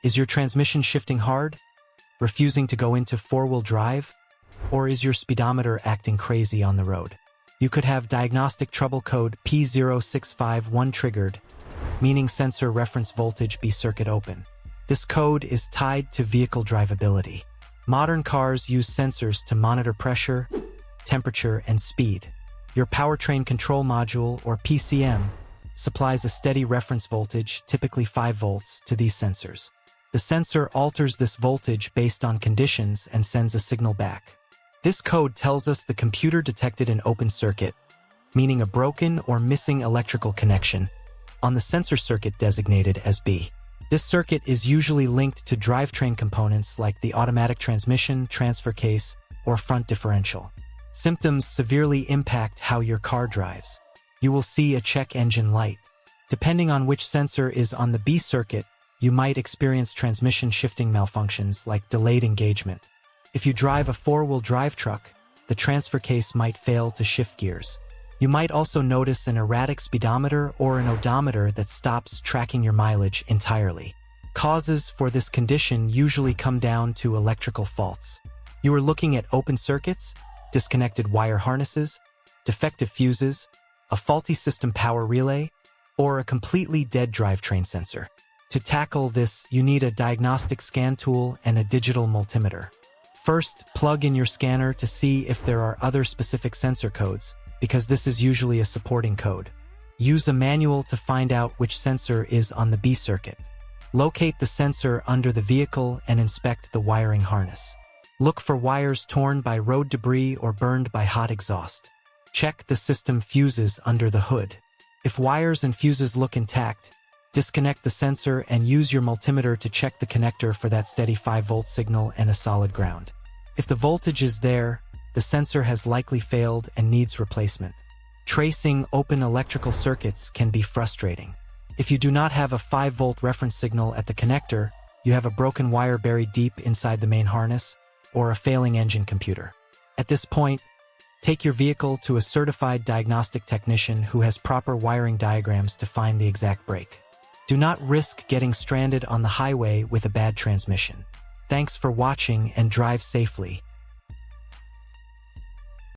Is your transmission shifting hard? Refusing to go into four-wheel drive? Or is your speedometer acting crazy on the road? You could have diagnostic trouble code P0651 triggered, meaning sensor reference voltage B circuit open. This code is tied to vehicle drivability. Modern cars use sensors to monitor pressure, temperature, and speed. Your powertrain control module, or PCM, supplies a steady reference voltage, typically 5 volts, to these sensors. The sensor alters this voltage based on conditions and sends a signal back. This code tells us the computer detected an open circuit, meaning a broken or missing electrical connection, on the sensor circuit designated as B. This circuit is usually linked to drivetrain components like the automatic transmission, transfer case, or front differential. Symptoms severely impact how your car drives. You will see a check engine light. Depending on which sensor is on the B circuit, you might experience transmission shifting malfunctions like delayed engagement. If you drive a four-wheel drive truck, the transfer case might fail to shift gears. You might also notice an erratic speedometer or an odometer that stops tracking your mileage entirely. Causes for this condition usually come down to electrical faults. You are looking at open circuits, disconnected wire harnesses, defective fuses, a faulty system power relay, or a completely dead drivetrain sensor. To tackle this, you need a diagnostic scan tool and a digital multimeter. First, plug in your scanner to see if there are other specific sensor codes, because this is usually a supporting code. Use a manual to find out which sensor is on the B circuit. Locate the sensor under the vehicle and inspect the wiring harness. Look for wires torn by road debris or burned by hot exhaust. Check the system fuses under the hood. If wires and fuses look intact, disconnect the sensor and use your multimeter to check the connector for that steady 5-volt signal and a solid ground. If the voltage is there, the sensor has likely failed and needs replacement. Tracing open electrical circuits can be frustrating. If you do not have a 5-volt reference signal at the connector, you have a broken wire buried deep inside the main harness, or a failing engine computer. At this point, take your vehicle to a certified diagnostic technician who has proper wiring diagrams to find the exact break. Do not risk getting stranded on the highway with a bad transmission. Thanks for watching and drive safely.